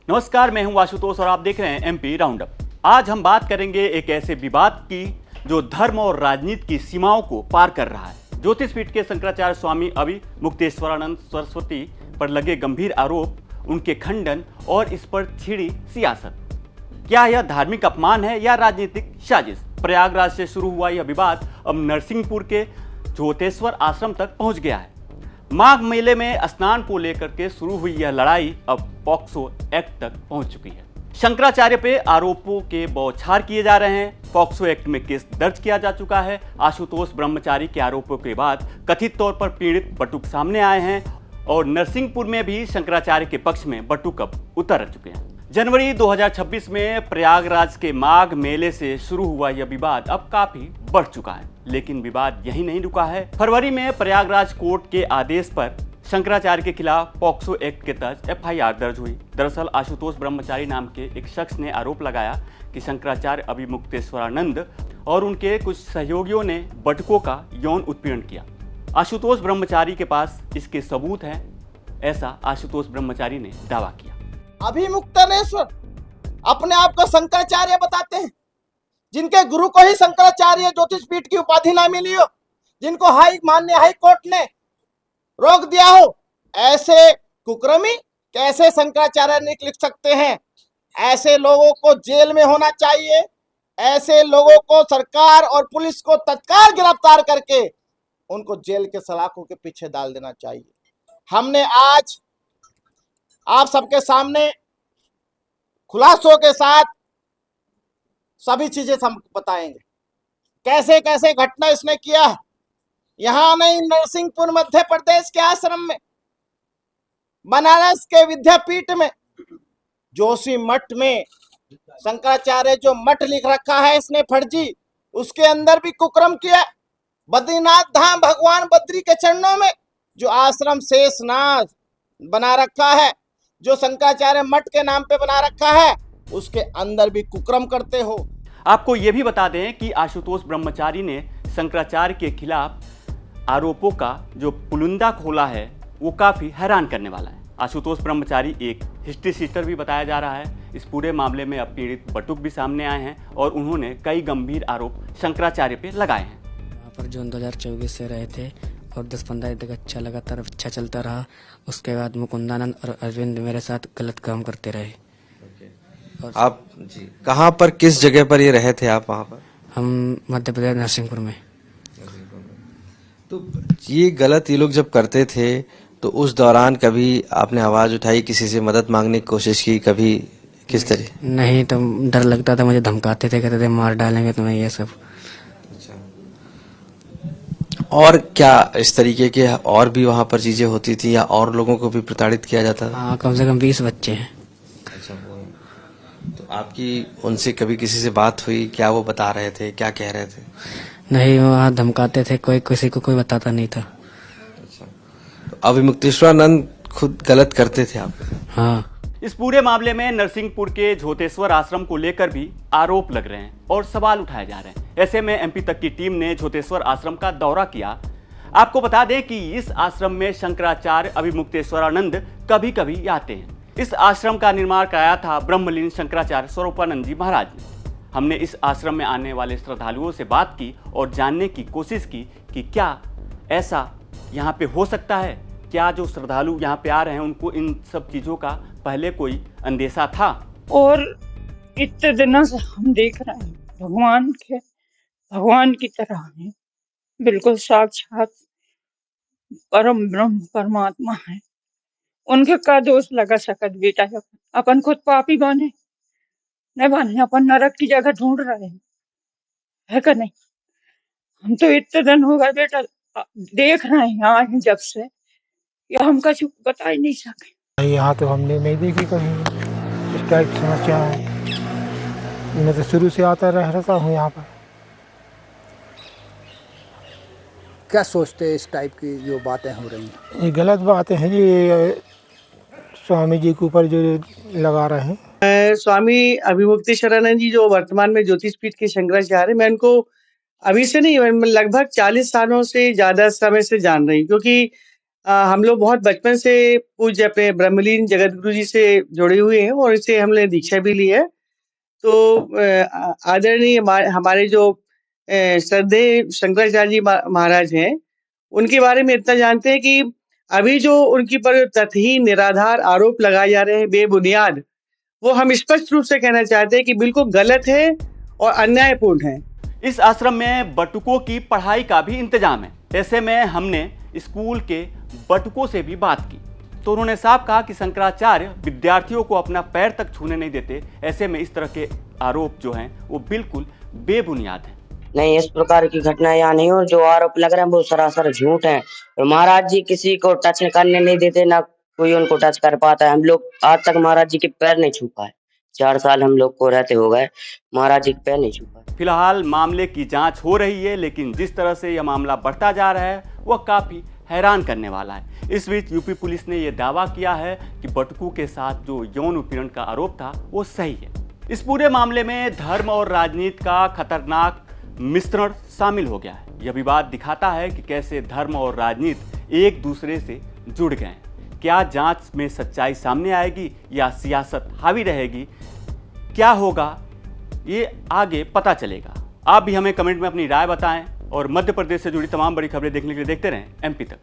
नमस्कार, मैं हूं आशुतोष और आप देख रहे हैं एमपी राउंड अप। आज हम बात करेंगे एक ऐसे विवाद की जो धर्म और राजनीति की सीमाओं को पार कर रहा है। ज्योतिषपीठ के शंकराचार्य स्वामी अभिमुक्तेश्वरानंद सरस्वती पर लगे गंभीर आरोप, उनके खंडन और इस पर छिड़ी सियासत। क्या यह धार्मिक अपमान है या राजनीतिक साजिश? प्रयागराज से शुरू हुआ यह विवाद अब नरसिंहपुर के ज्योतेश्वर आश्रम तक पहुंच गया है। माघ मेले में स्नान को लेकर के शुरू हुई यह लड़ाई अब पॉक्सो एक्ट तक पहुंच चुकी है। शंकराचार्य पे आरोपों के बौछार किए जा रहे हैं। पॉक्सो एक्ट में केस दर्ज किया जा चुका है। आशुतोष ब्रह्मचारी के आरोपों के बाद कथित तौर पर पीड़ित बटुक सामने आए हैं और नरसिंहपुर में भी शंकराचार्य के पक्ष में बटुक अब उतर चुके हैं। जनवरी 2026 में प्रयागराज के माघ मेले से शुरू हुआ यह विवाद अब काफी बढ़ चुका है, लेकिन विवाद यही नहीं रुका है। फरवरी में प्रयागराज कोर्ट के आदेश पर शंकराचार्य के खिलाफ पॉक्सो एक्ट के तहत एफआईआर दर्ज हुई। दरअसल आशुतोष ब्रह्मचारी नाम के एक शख्स ने आरोप लगाया कि शंकराचार्य अभिमुक्तेश्वरानंद और उनके कुछ सहयोगियों ने बटुकों का यौन उत्पीड़न किया। आशुतोष ब्रह्मचारी के पास इसके सबूत हैं, ऐसा आशुतोष ब्रह्मचारी ने दावा किया। अभिमुक्तेश्वर अपने आप को शंकराचार्य बताते हैं, जिनके गुरु को ही शंकराचार्य ज्योतिषपीठ की उपाधि ना मिली हो, जिनको माननीय हाई कोर्ट ने रोक दिया हो, ऐसे कुकर्मी कैसे शंकराचार्य लिख सकते हैं? ऐसे लोगों को जेल में होना चाहिए। ऐसे लोगों को सरकार और पुलिस को तत्काल गिरफ्तार करके उनको जेल के सलाखों के पीछे डाल देना चाहिए। हमने आज आप सबके सामने खुलासों के साथ सभी चीजें हम बताएंगे, कैसे कैसे घटना इसने किया है। यहां नहीं, नरसिंहपुर मध्य प्रदेश के आश्रम में, बनारस के विद्यापीठ में, जोशी मठ में शंकराचार्य जो मठ लिख रखा है इसने फर्जी, उसके अंदर भी कुकर्म किया। बद्रीनाथ धाम भगवान बद्री के चरणों में जो आश्रम शेषनाग बना रखा है, जो शंकराचार्य मठ के नाम पे बना रखा है, उसके अंदर भी कुकर्म करते हो। आपको यह भी बता दें कि आशुतोष ब्रह्मचारी ने शंकराचार्य के खिलाफ आरोपों का जो पुलिंदा खोला है वो काफी हैरान करने वाला है। आशुतोष ब्रह्मचारी एक हिस्ट्री शीटर भी बताया जा रहा है। इस पूरे मामले में अब पीड़ित बटुक भी सामने आए हैं और उन्होंने कई गंभीर आरोप शंकराचार्य पे लगाए हैं। यहाँ पर जून 2024 से रहे थे और 10-15 दिन तक लगातार अच्छा चलता रहा। उसके बाद मुकुंदानंद और अरविंद मेरे साथ गलत काम करते रहे। आप जी कहाँ पर, किस जगह पर ये रहे थे आप वहाँ पर? हम मध्य प्रदेश नरसिंहपुर में। तो ये गलत ये लोग जब करते थे तो उस दौरान कभी आपने आवाज उठाई, किसी से मदद मांगने की कोशिश की कभी? किस तरह? नहीं, तो डर लगता था, मुझे धमकाते थे, कहते थे मार डालेंगे तुम्हें, ये सब। और क्या इस तरीके के और भी वहाँ पर चीजें होती थी या और लोगों को भी प्रताड़ित किया जाता था? हाँ, कम से कम 20 बच्चे हैं। अच्छा, तो आपकी उनसे कभी किसी से बात हुई? क्या वो बता रहे थे, क्या कह रहे थे? नहीं, वहाँ धमकाते थे, कोई किसी को कोई बताता नहीं था। अच्छा, तो अभिमुक्तेश्वरानंद खुद गलत करते थे आप? हाँ। इस पूरे मामले में नरसिंहपुर के ज्योतेश्वर आश्रम को लेकर भी आरोप लग रहे हैं और सवाल उठाए जा रहे हैं। ऐसे में एमपी तक की टीम ने ज्योतेश्वर आश्रम का दौरा किया। आपको बता दें कि इस आश्रम में शंकराचार्य अभिमुक्तेश्वरानंद कभी कभी आते हैं। इस आश्रम का निर्माण कराया था ब्रह्मलीन शंकराचार्य स्वरूपानंद जी महाराज ने। हमने इस आश्रम में आने वाले श्रद्धालुओं से बात की और जानने की कोशिश की कि क्या ऐसा यहाँ पे हो सकता है, क्या जो श्रद्धालु यहाँ पे आ रहे हैं उनको इन सब चीजों का पहले कोई अंदेशा था। और इतने दिनों से हम देख रहे हैं भगवान की तरह है, बिल्कुल साक्षात परम ब्रह्म परमात्मा है। उनके का दोष लगा सकत बेटा? अपन खुद पापी बने नहीं बने, अपन नरक की जगह ढूंढ रहे हैं, है का नहीं? हम तो इतने दिन हो गए बेटा देख रहे हैं यहाँ हैं जब से, या हम कुछ बता ही नहीं सके। यहाँ तो हमने नहीं देखी कहीं इस टाइप की समस्या है। मैं तो शुरू से आता रहता हूँ यहाँ पर। क्या सोचते हैं इस टाइप की जो बातें हो रही हैं? ये गलत बातें हैं जी, स्वामी जी के ऊपर जो लगा रहे हैं। स्वामी अभिमुक्तेश्वरानंद जी जो वर्तमान में ज्योतिषपीठ के शंकराचार्य, मैं उनको अभी से नहीं, मैं लगभग 40 सालों से ज्यादा समय से जान रही हूँ, क्योंकि हम लोग बहुत बचपन से पूज्य अपने ब्रह्मलीन जगत गुरु जी से जुड़े हुए हैं और इससे हमने दीक्षा भी ली है। तो आदरणीय हमारे जो श्रद्धेय शंकराचार्य जी महाराज हैं, उनके बारे में इतना जानते हैं कि अभी जो उनकी पर तथहीन निराधार आरोप लगाए जा रहे हैं बेबुनियाद, वो हम स्पष्ट रूप से कहना चाहते हैं कि बिल्कुल गलत है और अन्यायपूर्ण है। इस आश्रम में बटुकों की पढ़ाई का भी इंतजाम है। ऐसे में हमने स्कूल के बटुकों से भी बात की तो उन्होंने साफ कहा कि शंकराचार्य विद्यार्थियों को अपना पैर तक छूने नहीं देते। ऐसे में इस तरह के आरोप जो हैं वो बिल्कुल बेबुनियाद हैं। नहीं, इस प्रकार की घटना यहाँ नहीं हो। जो आरोप लग रहे हैं वो सरासर झूठ हैं। और महाराज जी किसी को टच करने नहीं देते, ना कोई उनको टच कर पाता है। हम लोग आज तक महाराज जी के पैर नहीं छू पाए। 4 साल हम लोग को रहते हो गए, महाराज जी के पैर नहीं छू पाए। फिलहाल मामले की जांच हो रही है, लेकिन जिस तरह से यह मामला बढ़ता जा रहा है वह काफी हैरान करने वाला है। इस बीच यूपी पुलिस ने यह दावा किया है कि बटुकों के साथ जो यौन उत्पीड़न का आरोप था वो सही है। इस पूरे मामले में धर्म और राजनीति का खतरनाक मिश्रण शामिल हो गया है। यह विवाद दिखाता है कि कैसे धर्म और राजनीति एक दूसरे से जुड़ गए हैं। क्या जांच में सच्चाई सामने आएगी या सियासत हावी रहेगी? क्या होगा ये आगे पता चलेगा। आप भी हमें कमेंट में अपनी राय बताएं और मध्य प्रदेश से जुड़ी तमाम बड़ी खबरें देखने के लिए देखते रहें MP तक।